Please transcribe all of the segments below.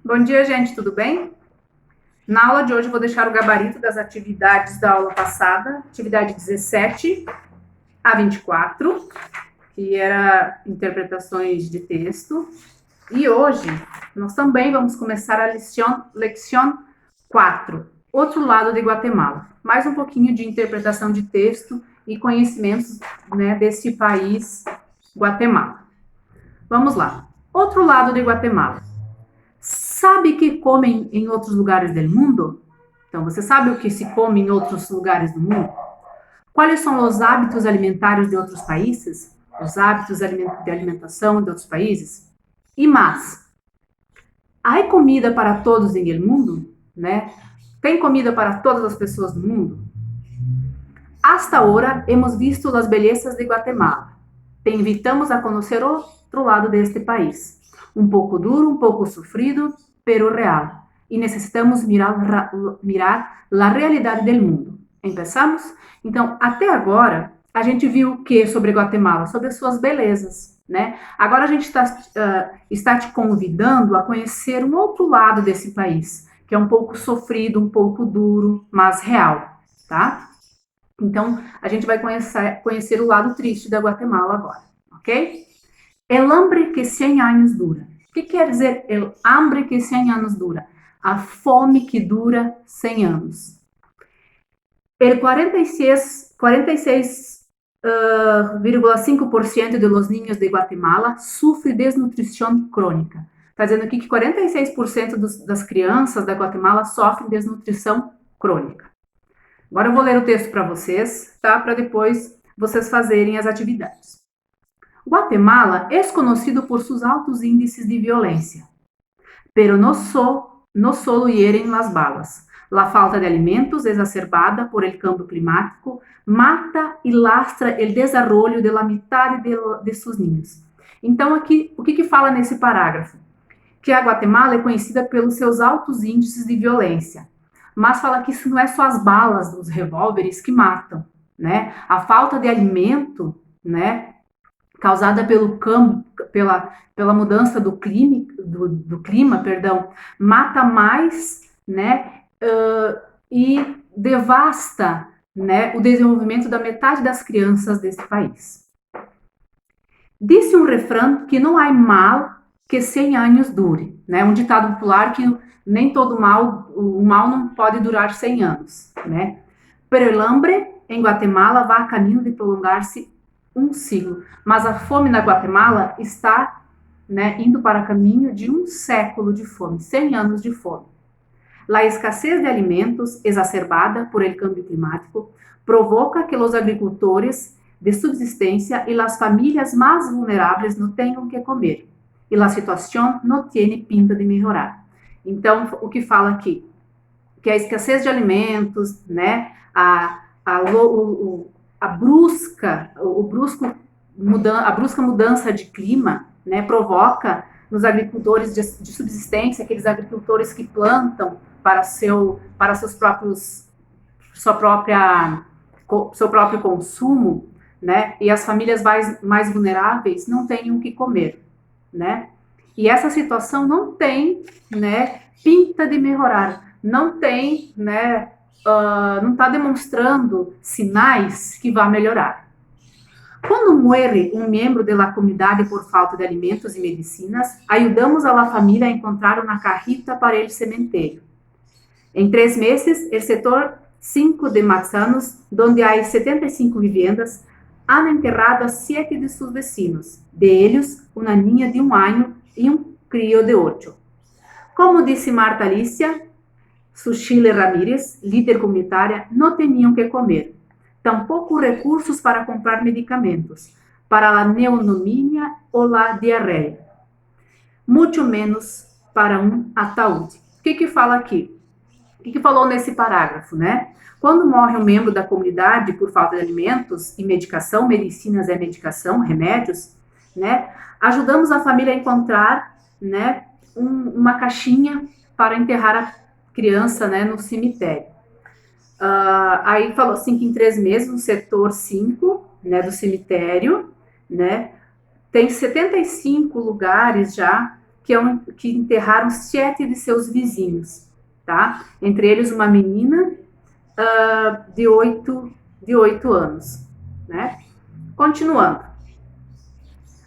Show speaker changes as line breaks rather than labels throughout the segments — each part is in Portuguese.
Bom dia, gente, tudo bem? Na aula de hoje eu vou deixar o gabarito das atividades da aula passada, atividade 17 a 24, que era interpretações de texto. E hoje nós também vamos começar a leção 4, outro lado de Guatemala. Mais um pouquinho de interpretação de texto e conhecimentos, né, desse país, Guatemala. Vamos lá. Outro lado de Guatemala. Sabe que comem em outros lugares do mundo? Então, você sabe o que se come em outros lugares do mundo? Quais são os hábitos alimentares de outros países? Os hábitos de alimentação de outros países? E mais, há comida para todos em el mundo? Né? Tem comida para todas as pessoas do mundo? Hasta ahora hemos visto as belezas de Guatemala. Te invitamos a conhecer outro lado deste país. Um pouco duro, um pouco sofrido, pero real. E necessitamos mirar a realidade do mundo. Empezamos? Então, até agora, a gente viu o que sobre Guatemala? Sobre as suas belezas, né? Agora a gente está te convidando a conhecer um outro lado desse país, que é um pouco sofrido, um pouco duro, mas real, tá? Então, a gente vai conhecer o lado triste da Guatemala agora, ok? El hambre que 100 anos dura. O que quer dizer el hambre que 100 anos dura? A fome que dura 100 anos. El 46,5% de los niños de Guatemala sofre desnutrição crônica. Está dizendo aqui que 46% das crianças da Guatemala sofrem desnutrição crônica. Agora eu vou ler o texto para vocês, tá? Para depois vocês fazerem as atividades. Guatemala é conhecido por seus altos índices de violência, pero no solo hieren las balas. La falta de alimentos exacerbada por el cambio climático mata e lastra o desenvolvimento de la mitad de seus niños. Então, aqui, o que fala nesse parágrafo? Que a Guatemala é conhecida pelos seus altos índices de violência, mas fala que isso não é só as balas dos revólveres que matam, né? A falta de alimento, né, causada pela mudança do clima, mata mais, né, e devasta, né, o desenvolvimento da metade das crianças desse país. Disse um refrão que não há mal que 100 anos dure, né? Um ditado popular que nem todo o mal não pode durar 100 anos, né? Pero el hambre em Guatemala vai a caminho de prolongar-se um siglo, mas a fome na Guatemala está, né, indo para caminho de um século de fome, 100 anos de fome. La escassez de alimentos, exacerbada por el cambio climático, provoca que os agricultores de subsistência e as famílias mais vulneráveis não tenham que comer. E a situação não tem pinta de melhorar. Então, o que fala aqui? Que a escassez de alimentos, né, a brusca mudança de clima, né, provoca nos agricultores de subsistência, aqueles agricultores que plantam para seu próprio consumo, né, e as famílias mais vulneráveis não têm o que comer, né? E essa situação não tem, né, pinta de melhorar, não tem, né, não está demonstrando sinais que vai melhorar. Quando morre um membro da comunidade por falta de alimentos e medicinas, ajudamos a família a encontrar uma carrita para o cemitério. Em 3 meses, o setor 5 de Manzanos, onde há 75 vivendas, han enterrado a 7 de seus vecinos, de eles, uma niña de 1 ano e um crio de 8. Como disse Marta Alicia Suchile Ramírez, líder comunitária, não tinham que comer, tampouco recursos para comprar medicamentos para a pneumonia ou a diarreia, muito menos para um ataúde. O que fala aqui? O que falou nesse parágrafo, né? Quando morre um membro da comunidade por falta de alimentos e medicação, medicinas é medicação, remédios, né? Ajudamos a família a encontrar, né, uma caixinha para enterrar a criança, né, no cemitério. Aí falou assim que em 3 meses, no setor 5, né, do cemitério, né, tem 75 lugares já que enterraram 7 de seus vizinhos, tá? Entre eles uma menina de 8 anos, né? Continuando.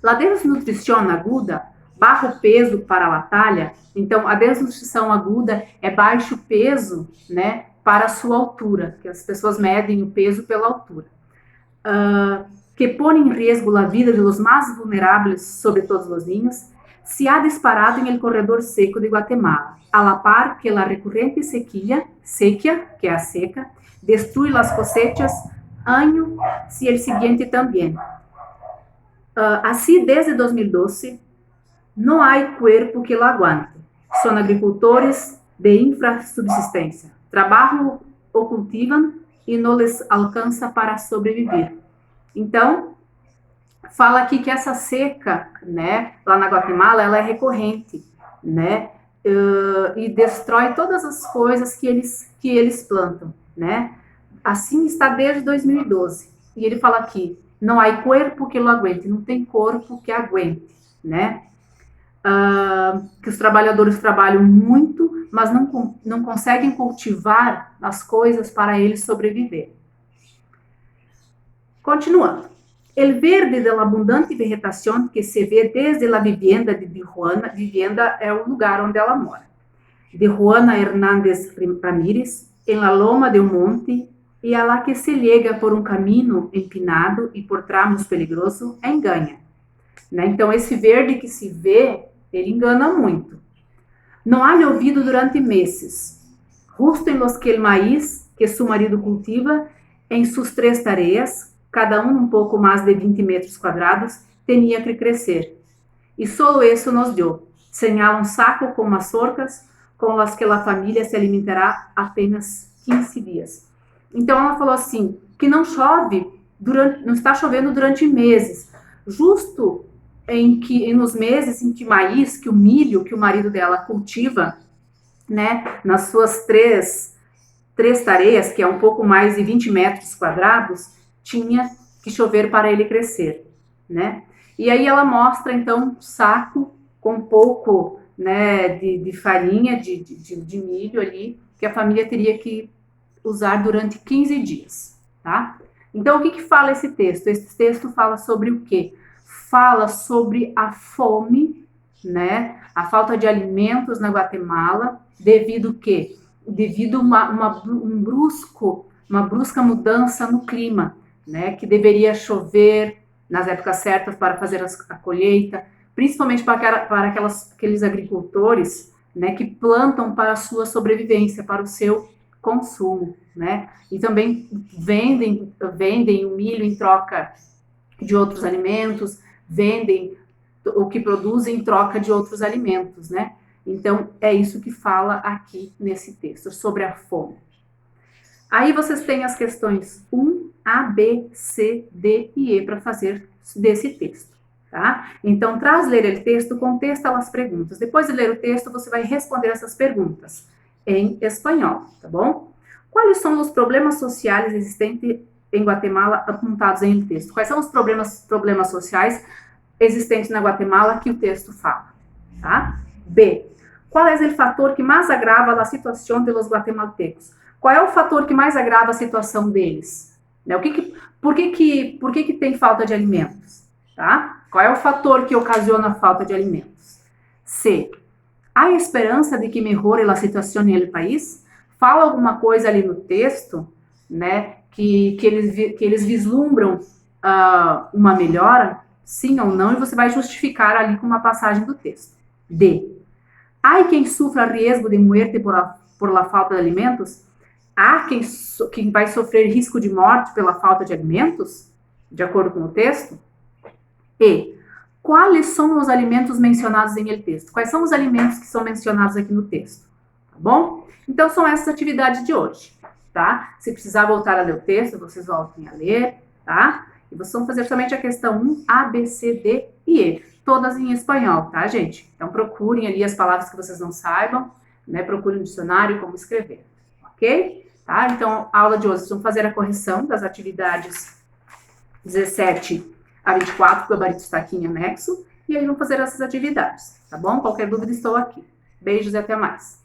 La desnutrición aguda, bajo peso para la talla. Então, a desnutrição aguda é baixo peso, né, para a sua altura, que as pessoas medem o peso pela altura. Que põe em risco a vida de los mais vulneráveis, sobre todos os niños, se ha disparado en el corredor seco de Guatemala, a la par que la recurrente sequía, que é a seca, destrui las cosechas año si el siguiente también. Así, desde 2012, no hay cuerpo que lo aguante. Son agricultores de infrasubsistência. Trabalham ou cultivam e não les alcança para sobreviver. Então, fala aqui que essa seca, né, lá na Guatemala, ela é recorrente, né, e destrói todas as coisas que eles plantam, né. Assim está desde 2012. E ele fala aqui, não há corpo que lo aguente, não tem corpo que aguente, né. Que os trabalhadores trabalham muito, mas não conseguem cultivar as coisas para eles sobreviver. Continuando. El verde de la abundante vegetación que se ve desde la vivienda de Juana, vivienda é o lugar onde ela mora, de Juana Hernández Ramírez, en la loma de un monte, e a la que se llega por um caminho empinado e por tramos peligrosos, engana. Né? Então, esse verde que se vê, ele engana muito. Não há ouvido durante meses, justo em los que el maíz que su marido cultiva em sus 3 tareas, cada um pouco mais de 20 metros quadrados, tinha que crescer. E só isso nos deu. Señala um saco com mazorcas com as que a família se alimentará apenas 15 dias. Então ela falou assim, que não chove, não está chovendo durante meses, justo nos meses em que maíz, que o milho que o marido dela cultiva, né, nas suas três tareas, que é um pouco mais de 20 metros quadrados, tinha que chover para ele crescer, né? E aí ela mostra, então, um saco com um pouco, né, de farinha, de milho ali, que a família teria que usar durante 15 dias, tá? Então, o que fala esse texto? Esse texto fala sobre o quê? Fala sobre a fome, né? A falta de alimentos na Guatemala, devido a quê? Devido a uma brusca mudança no clima, né? Que deveria chover nas épocas certas para fazer a colheita, principalmente para aqueles agricultores, né? Que plantam para a sua sobrevivência, para o seu consumo, né? E também vendem o milho em troca de outros alimentos, vendem o que produzem em troca de outros alimentos, né? Então, é isso que fala aqui nesse texto, sobre a fome. Aí vocês têm as questões 1, A, B, C, D e E para fazer desse texto, tá? Então, tras ler o texto, contesta as perguntas. Depois de ler o texto, você vai responder essas perguntas em espanhol, tá bom? Quais são os problemas sociais existentes em Guatemala apontados em el texto? Quais são os problemas sociais existentes na Guatemala que o texto fala? Tá? B. Qual é o fator que mais agrava a situação dos guatemaltecos? Qual é o fator que mais agrava a situação deles? Né? Por que tem falta de alimentos? Tá? Qual é o fator que ocasiona a falta de alimentos? C. Há esperança de que melhore a situação no país? Fala alguma coisa ali no texto, né, que eles vislumbram uma melhora, sim ou não, e você vai justificar ali com uma passagem do texto. D. Há quem sofra risco de morte por la falta de alimentos? Há quem vai sofrer risco de morte pela falta de alimentos? De acordo com o texto? E. Quais são os alimentos mencionados em el texto? Quais são os alimentos que são mencionados aqui no texto? Tá bom? Então, são essas atividades de hoje, tá? Se precisar voltar a ler o texto, vocês voltem a ler, tá? E vocês vão fazer somente a questão 1, A, B, C, D e E. Todas em espanhol, tá, gente? Então, procurem ali as palavras que vocês não saibam, né? Procurem um dicionário como escrever, ok? Tá? Então, a aula de hoje, vocês vão fazer a correção das atividades 17 a 24, que o gabarito está aqui em anexo, e aí vamos fazer essas atividades, tá bom? Qualquer dúvida, estou aqui. Beijos e até mais.